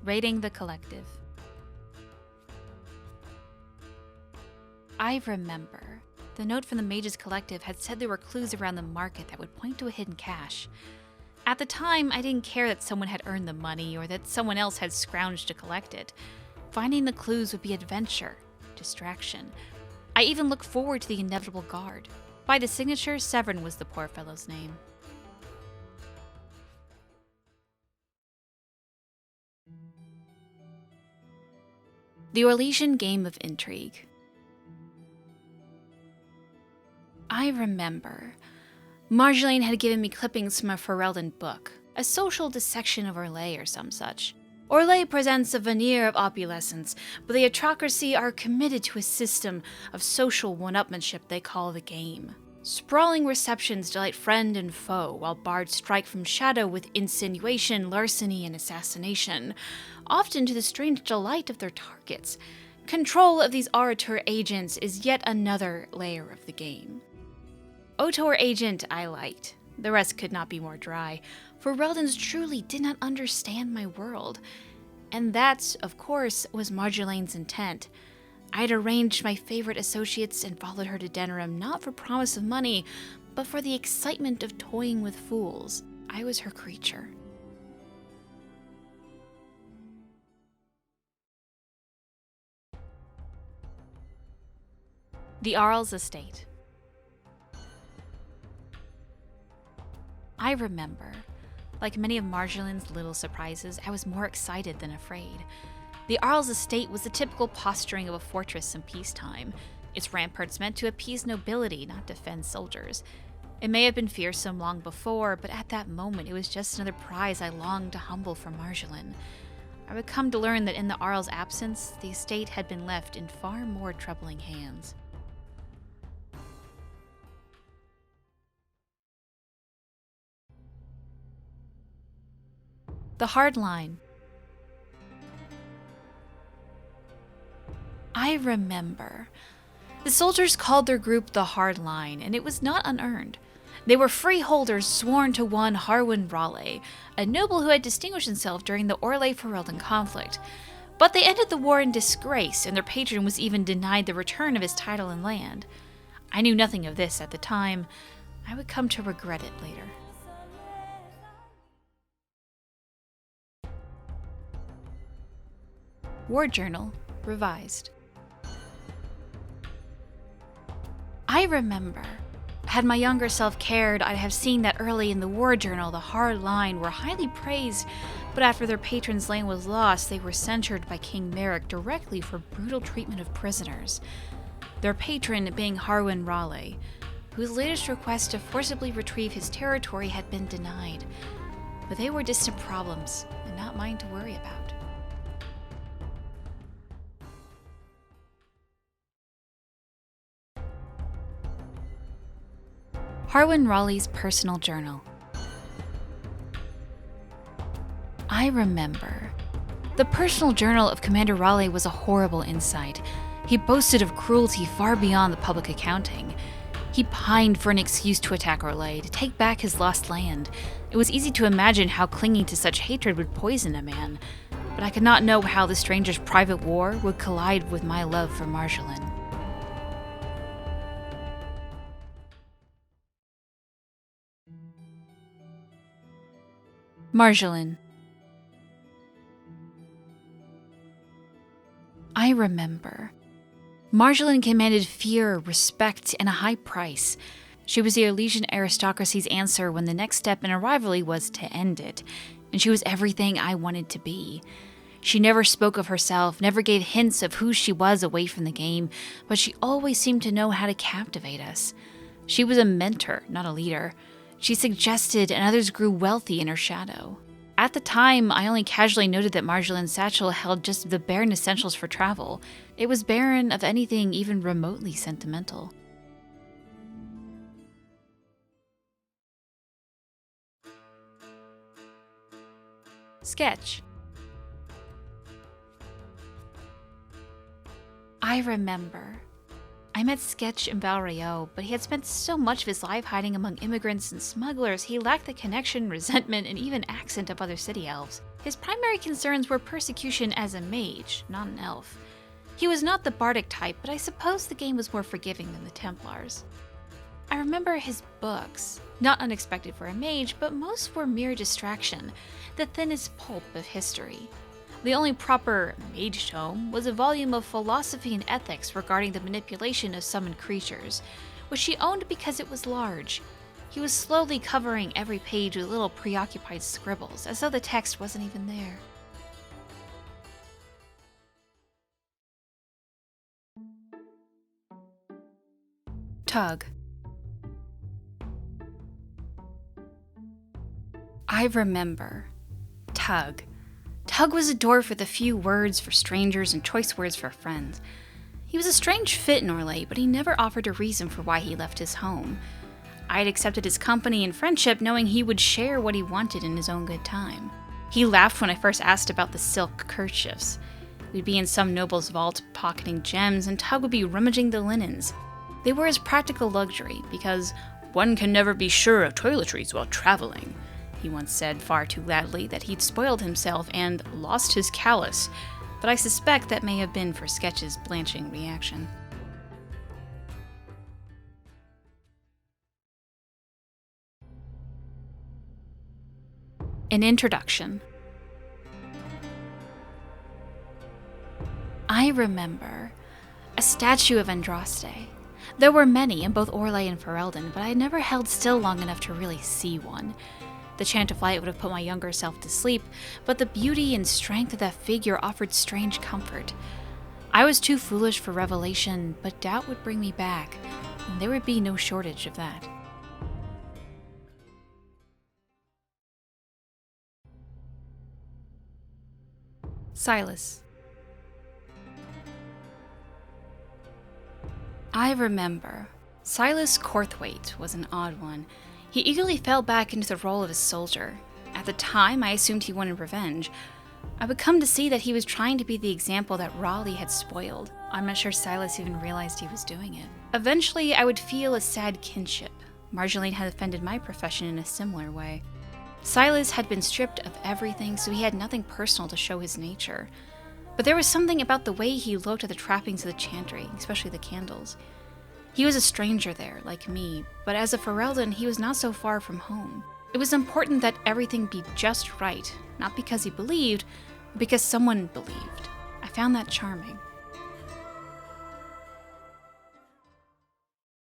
Raiding the Collective. I remember. The note from the Mages Collective had said there were clues around the market that would point to a hidden cache. At the time, I didn't care that someone had earned the money or that someone else had scrounged to collect it. Finding the clues would be adventure, distraction. I even looked forward to the inevitable guard. By the signature, Severin was the poor fellow's name. The Orlesian game of Intrigue. I remember. Marjolaine had given me clippings from a Ferelden book, a social dissection of Raleigh or some such. Raleigh presents a veneer of opulence, but the Atrocracy are committed to a system of social one-upmanship they call the game. Sprawling receptions delight friend and foe, while bards strike from shadow with insinuation, larceny, and assassination, often to the strange delight of their targets. Control of these orator agents is yet another layer of the game. Otor agent I liked. The rest could not be more dry, for Reldans truly did not understand my world. And that, of course, was Marjolaine's intent. I had arranged my favorite associates and followed her to Denerim not for promise of money, but for the excitement of toying with fools. I was her creature. The Arl's Estate. I remember. Like many of Marjolaine's little surprises, I was more excited than afraid. The Arl's Estate was the typical posturing of a fortress in peacetime. Its ramparts meant to appease nobility, not defend soldiers. It may have been fearsome long before, but at that moment it was just another prize I longed to humble for Marjolaine. I would come to learn that in the Arl's absence, the estate had been left in far more troubling hands. The Hard Line. I remember. The soldiers called their group the Hard Line, and it was not unearned. They were freeholders sworn to one Harwen Raleigh, a noble who had distinguished himself during the Orlais-Ferelden conflict. But they ended the war in disgrace, and their patron was even denied the return of his title and land. I knew nothing of this at the time. I would come to regret it later. War Journal, revised. I remember. Had my younger self cared, I'd have seen that early in the War Journal the Hard Line were highly praised, but after their patron's land was lost, they were censured by King Merrick directly for brutal treatment of prisoners. Their patron being Harwen Raleigh, whose latest request to forcibly retrieve his territory had been denied. But they were distant problems, and not mine to worry about. Harwen Raleigh's personal journal. I remember. The personal journal of Commander Raleigh was a horrible insight. He boasted of cruelty far beyond the public accounting. He pined for an excuse to attack Raleigh, to take back his lost land. It was easy to imagine how clinging to such hatred would poison a man, but I could not know how the stranger's private war would collide with my love for Marjolaine. Marjolaine. I remember. Marjolaine commanded fear, respect, and a high price. She was the Orlesian aristocracy's answer when the next step in a rivalry was to end it, and she was everything I wanted to be. She never spoke of herself, never gave hints of who she was away from the game, but she always seemed to know how to captivate us. She was a mentor, not a leader. She suggested, and others grew wealthy in her shadow. At the time, I only casually noted that Marjolaine's satchel held just the bare essentials for travel. It was barren of anything even remotely sentimental. Sketch. I remember. I met Sketch in Valrio, but he had spent so much of his life hiding among immigrants and smugglers, he lacked the connection, resentment, and even accent of other city elves. His primary concerns were persecution as a mage, not an elf. He was not the bardic type, but I suppose the game was more forgiving than the Templars. I remember his books, not unexpected for a mage, but most were mere distraction, the thinnest pulp of history. The only proper mage tome was a volume of philosophy and ethics regarding the manipulation of summoned creatures, which he owned because it was large. He was slowly covering every page with little preoccupied scribbles, as though the text wasn't even there. Tug. I remember. Tug. Tug was adored for the few words for strangers and choice words for friends. He was a strange fit in Orlais, but he never offered a reason for why he left his home. I had accepted his company and friendship, knowing he would share what he wanted in his own good time. He laughed when I first asked about the silk kerchiefs. We'd be in some noble's vault pocketing gems, and Tug would be rummaging the linens. They were his practical luxury, because one can never be sure of toiletries while traveling. He once said far too loudly that he'd spoiled himself and lost his callus, but I suspect that may have been for Sketch's blanching reaction. An introduction. I remember a statue of Andraste. There were many in both Orlais and Ferelden, but I had never held still long enough to really see one. The chant of light would have put my younger self to sleep, but the beauty and strength of that figure offered strange comfort. I was too foolish for revelation, but doubt would bring me back, and there would be no shortage of that. Silas. I remember. Silas Corthwaite was an odd one. He eagerly fell back into the role of a soldier. At the time, I assumed he wanted revenge. I would come to see that he was trying to be the example that Raleigh had spoiled. I'm not sure Silas even realized he was doing it. Eventually, I would feel a sad kinship. Marjolaine had offended my profession in a similar way. Silas had been stripped of everything, so he had nothing personal to show his nature. But there was something about the way he looked at the trappings of the chantry, especially the candles. He was a stranger there, like me, but as a Ferelden, he was not so far from home. It was important that everything be just right, not because he believed, but because someone believed. I found that charming.